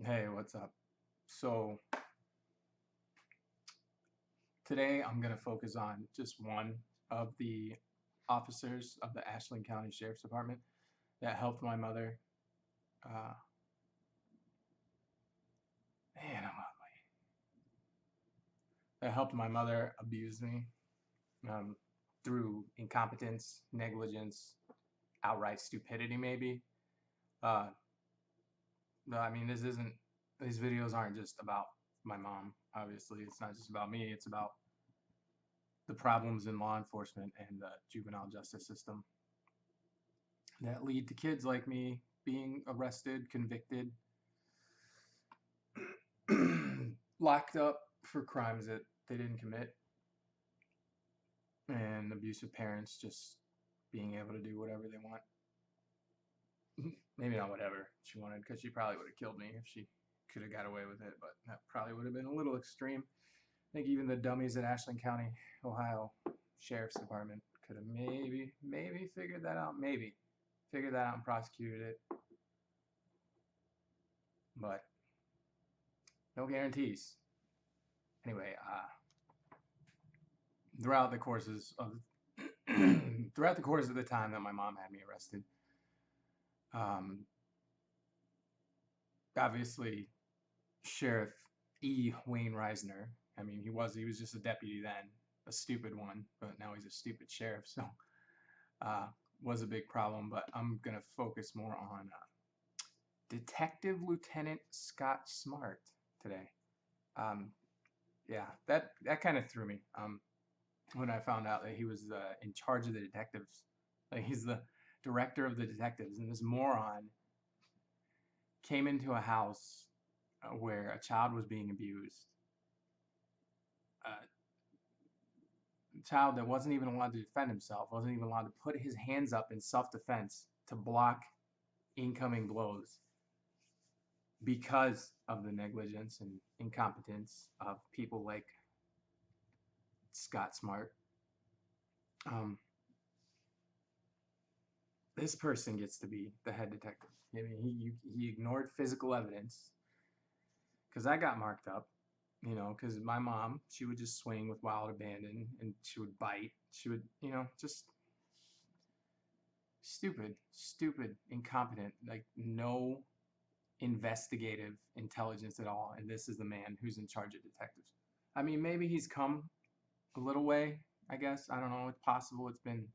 Hey, what's up? So today I'm going to focus on just one of the officers of the Ashland County Sheriffs Department that helped my mother. Uh, man, I'm ugly. That helped my mother abuse me um, through incompetence, negligence, outright stupidity, maybe. Uh, no, I mean, these videos aren't just about my mom. Obviously, it's not just about me. It's about the problems in law enforcement and the juvenile justice system that lead to kids like me being arrested, convicted, locked up for crimes that they didn't commit, and abusive parents just being able to do whatever they want. Maybe not whatever she wanted, because she probably would have killed me if she could have got away with it, but that probably would have been a little extreme. I think even the dummies at Ashland County, Ohio Sheriff's Department could have maybe figured that out. Maybe figured that out and prosecuted it, but no guarantees. Anyway, throughout the courses of throughout the course of the time that my mom had me arrested, um, obviously Sheriff Wayne Reisner. I mean, he was just a deputy then, a stupid one, but now he's a stupid sheriff. So uh, was a big problem. But I'm gonna focus more on Detective Lieutenant Scott Smart today. Um, yeah, that kind of threw me. When I found out that he was in charge of the detectives. Like he's the director of the detectives, and this moron came into a house where a child was being abused, a child that wasn't even allowed to defend himself, wasn't even allowed to put his hands up in self-defense to block incoming blows because of the negligence and incompetence of people like Scott Smart. Um, this person gets to be the head detective. I mean, he ignored physical evidence because I got marked up, because my mom, she would just swing with wild abandon and she would bite. She would, just stupid, incompetent, like no investigative intelligence at all. And this is the man who's in charge of detectives. I mean, maybe he's come a little way, I guess. I don't know. It's possible. It's been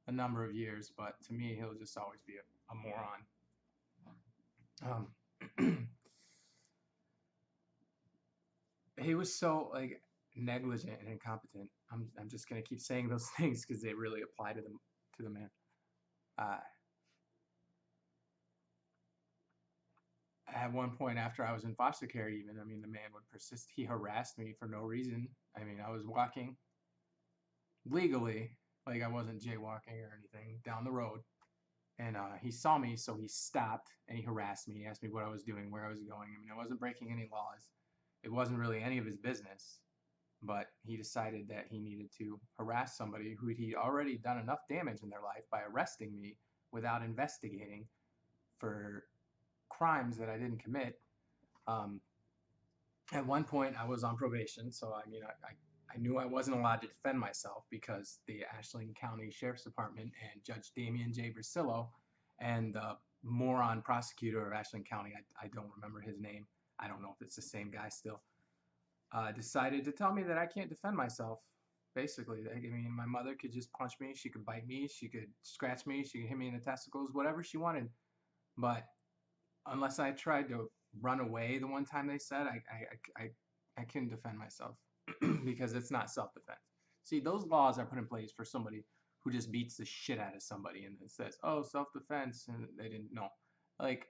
a number of years, but to me, he'll just always be a moron. He was so like negligent and incompetent. I'm just gonna keep saying those things because they really apply to the man. Uh, at one point after I was in foster care, even I mean, the man would persist. He harassed me for no reason. I mean, I was walking legally, like I wasn't jaywalking or anything, down the road, and he saw me, so he stopped and he harassed me. He asked me what I was doing, where I was going. I mean, I wasn't breaking any laws. It wasn't really any of his business. But he decided that he needed to harass somebody who he'd already done enough damage in their life by arresting me without investigating for crimes that I didn't commit. Um, at one point, I was on probation, so I mean, I knew I wasn't allowed to defend myself because the Ashland County Sheriff's Department and Judge Damian J. Versillo and the moron prosecutor of Ashland County, I don't remember his name. I don't know if it's the same guy still. Decided to tell me that I can't defend myself. Basically, I mean, my mother could just punch me, she could bite me, she could scratch me, she could hit me in the testicles, whatever she wanted. But unless I tried to run away, the one time they said I couldn't defend myself because it's not self-defense. See, those laws are put in place for somebody who just beats the shit out of somebody and then says, "Oh, self-defense," and they didn't know. Like,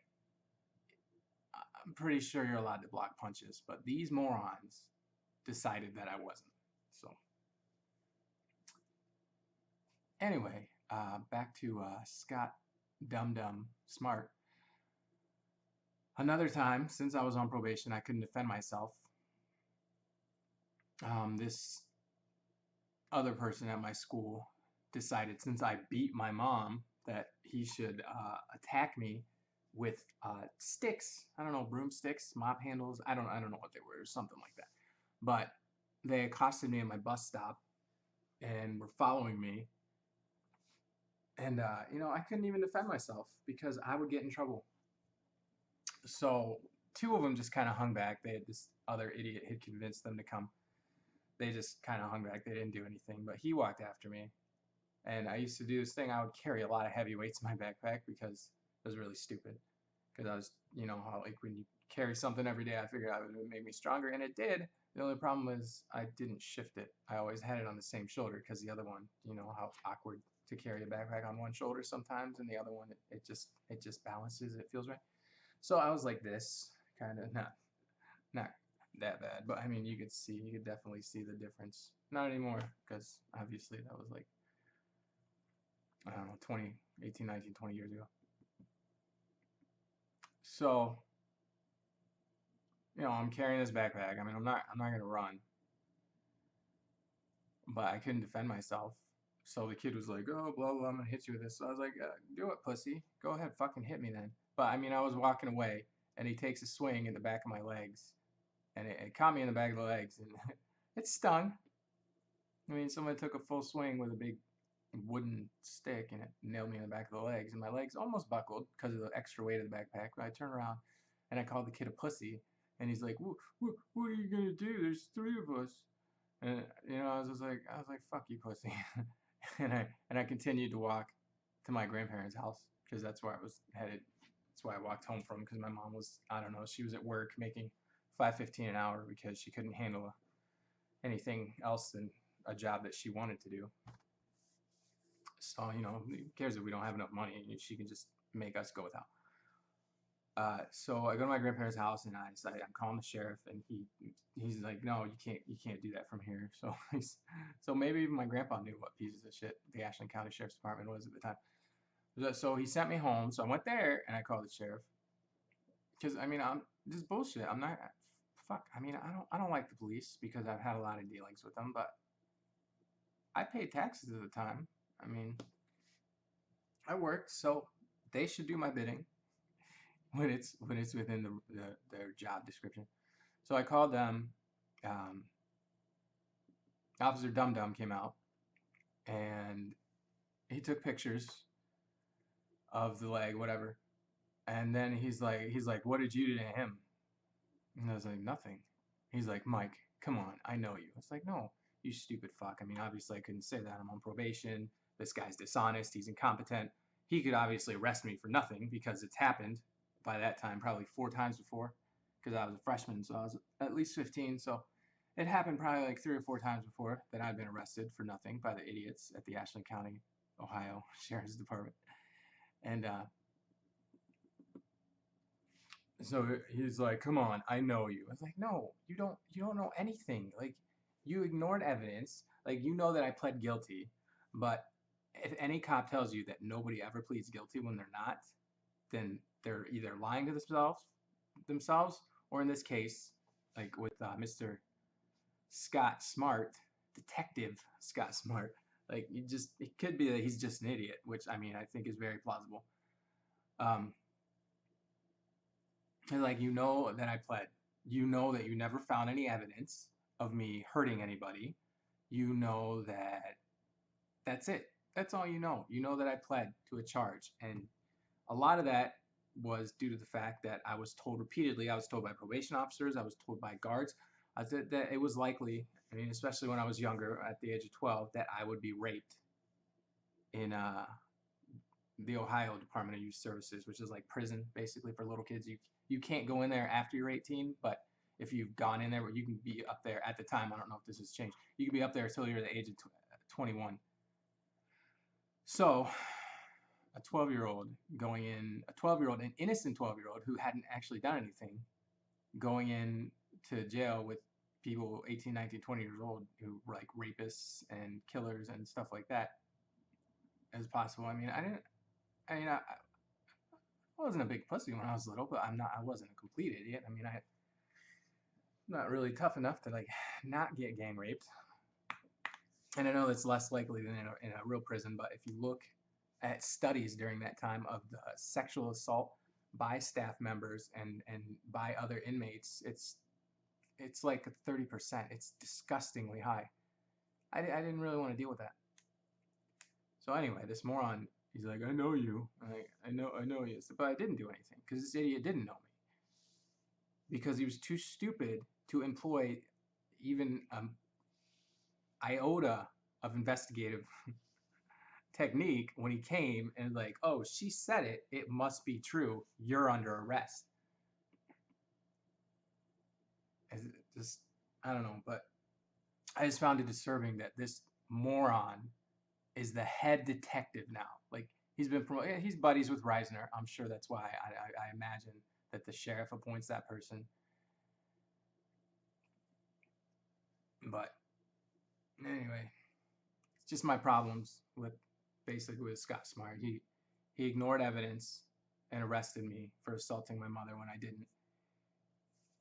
I'm pretty sure you're allowed to block punches, but these morons decided that I wasn't. So anyway, back to Scott Dum Dum Smart. Another time, since I was on probation, I couldn't defend myself. This other person at my school decided since I beat my mom that he should attack me with sticks. I don't know, broomsticks, mop handles. I don't know what they were, or something like that. But they accosted me at my bus stop and were following me. And I couldn't even defend myself because I would get in trouble. So two of them just kind of hung back. They had this other idiot had convinced them to come. They just kind of hung back. They didn't do anything. But he walked after me. And I used to do this thing. I would carry a lot of heavy weights in my backpack because it was really stupid. Because I was, how like when you carry something every day, I figured out it would make me stronger, and it did. The only problem was I didn't shift it. I always had it on the same shoulder because the other one, how awkward to carry a backpack on one shoulder sometimes, and the other one it just balances. It feels right. So I was like this, kind of not that bad, but I mean you could definitely see the difference. Not anymore because obviously that was like I don't know 20, 18, 19, 20 years ago. So I'm carrying this backpack. I mean, I'm not gonna run, but I couldn't defend myself. So the kid was like, "Oh, blah blah, I'm gonna hit you with this." So I was like, "Do it, pussy. Go ahead, fucking hit me then." But I mean, I was walking away, and he takes a swing in the back of my legs, and it caught me in the back of the legs, and it stung. I mean, someone took a full swing with a big wooden stick, and it nailed me in the back of the legs, and my legs almost buckled because of the extra weight of the backpack. But I turned around, and I called the kid a pussy, and he's like, "What are you gonna do? There's three of us." And I was like, "Fuck you, pussy," and I continued to walk to my grandparents' house because that's where I was headed. That's why I walked home from because my mom was, I don't know, she was at work making $5.15 an hour because she couldn't handle anything else than a job that she wanted to do. So who cares if we don't have enough money? She can just make us go without. So I go to my grandparents' house and I decide I'm calling the sheriff, and he's like, "No, you can't do that from here." So maybe even my grandpa knew what pieces of shit the Ashland County Sheriffs Department was at the time. So he sent me home. So I went there and I called the sheriff because I mean I'm this is bullshit. I'm not fuck. I mean I don't like the police because I've had a lot of dealings with them, but I paid taxes at the time. I mean I worked, so they should do my bidding when it's within their job description. So I called them. Um, Officer Dum Dum came out and he took pictures of the leg, whatever. And then he's like, "What did you do to him?" And I was like, "Nothing." He's like, "Mike, come on, I know you." I was like, "No, you stupid fuck." I mean, obviously I couldn't say that. I'm on probation. This guy's dishonest. He's incompetent. He could obviously arrest me for nothing because it's happened by that time probably 4 times before because I was a freshman, so I was at least 15. So it happened probably like 3 or 4 times before that I'd been arrested for nothing by the idiots at the Ashland County, Ohio Sheriff's Department. And so he's like, "Come on, I know you." I was like, "No, you don't know anything. Like, you ignored evidence. Like, you know that I pled guilty, but if any cop tells you that nobody ever pleads guilty when they're not, then they're either lying to themselves, or in this case, like with Mr. Scott Smart, Detective Scott Smart, like it could be that he's just an idiot, which I mean I think is very plausible. Um, and like that I pled, that you never found any evidence of me hurting anybody, that that's it. That's all you know. You know that I pled to a charge, and a lot of that was due to the fact that I was told repeatedly. I was told by probation officers. I was told by guards that it was likely. I mean, especially when I was younger, at the age of 12, that I would be raped in the Ohio Department of Youth Services, which is like prison basically for little kids. You can't go in there after you're 18, but if you've gone in there, you can be up there at the time. I don't know if this has changed. You can be up there until you're the age of 21. So a 12-year-old an innocent 12-year-old who hadn't actually done anything, going in to jail with people 18, 19, 20 years old who were like rapists and killers and stuff like that as possible. I mean, I wasn't a big pussy when I was little, but I wasn't a complete idiot. I mean, I'm not really tough enough to like not get gang raped. And I know that's less likely than in a real prison, but if you look at studies during that time of the sexual assault by staff members and by other inmates, it's like 30%. It's disgustingly high. I didn't really want to deal with that. So anyway, this moron, he's like, I know you. I know you. But I didn't do anything because this idiot didn't know me. Because he was too stupid to employ even iota of investigative technique when he came and like, oh, she said it. It must be true. You're under arrest. Just, I don't know, but I just found it disturbing that this moron is the head detective now. Like he's been promoted. He's buddies with Reisner. I'm sure that's why I imagine that the sheriff appoints that person. But anyway, it's just my problems with basically with Scott Smart. He ignored evidence and arrested me for assaulting my mother when I didn't.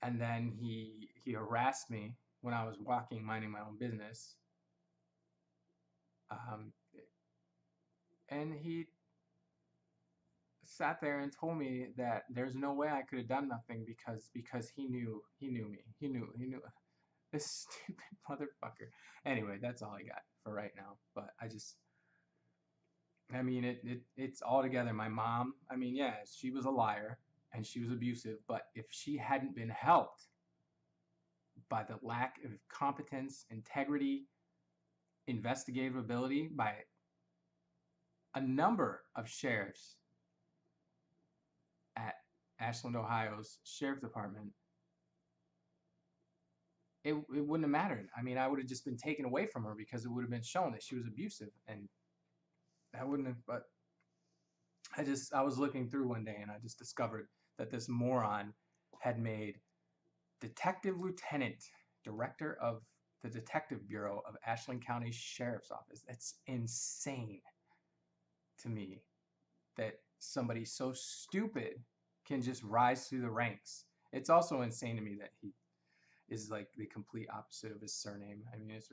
And then he harassed me when I was walking, minding my own business. Um, and he sat there and told me that there's no way I could have done nothing because he knew me. He knew this stupid motherfucker. Anyway, that's all I got for right now. But I mean it's all together. My mom, I mean, yeah, she was a liar and she was abusive, but if she hadn't been helped by the lack of competence, integrity, investigative ability by a number of sheriffs at Ashland, Ohio's Sheriff Department, it wouldn't have mattered. I mean, I would have just been taken away from her because it would have been shown that she was abusive, and that wouldn't have. But I was looking through one day and I just discovered that this moron had made Detective Lieutenant, Director of the Detective Bureau of Ashland County Sheriff's Office. That's insane to me that somebody so stupid can just rise through the ranks. It's also insane to me that he is like the complete opposite of his surname. I mean, his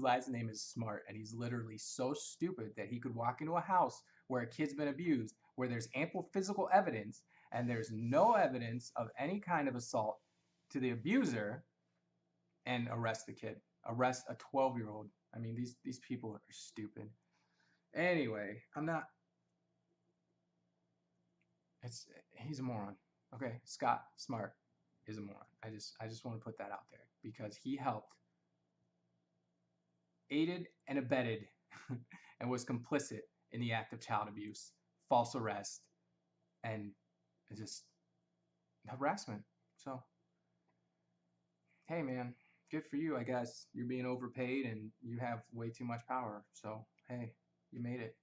last name is Smart, and he's literally so stupid that he could walk into a house where a kid's been abused, where there's ample physical evidence, and there's no evidence of any kind of assault to the abuser, and arrest the kid, arrest a 12-year-old. I mean, these people are stupid. Anyway, he's a moron. Okay, Scott Smart is a moron. I just want to put that out there because he helped, aided and abetted, and was complicit in the act of child abuse, false arrest, and just harassment. So, hey man, good for you, I guess. You're being overpaid and you have way too much power. So, hey, you made it.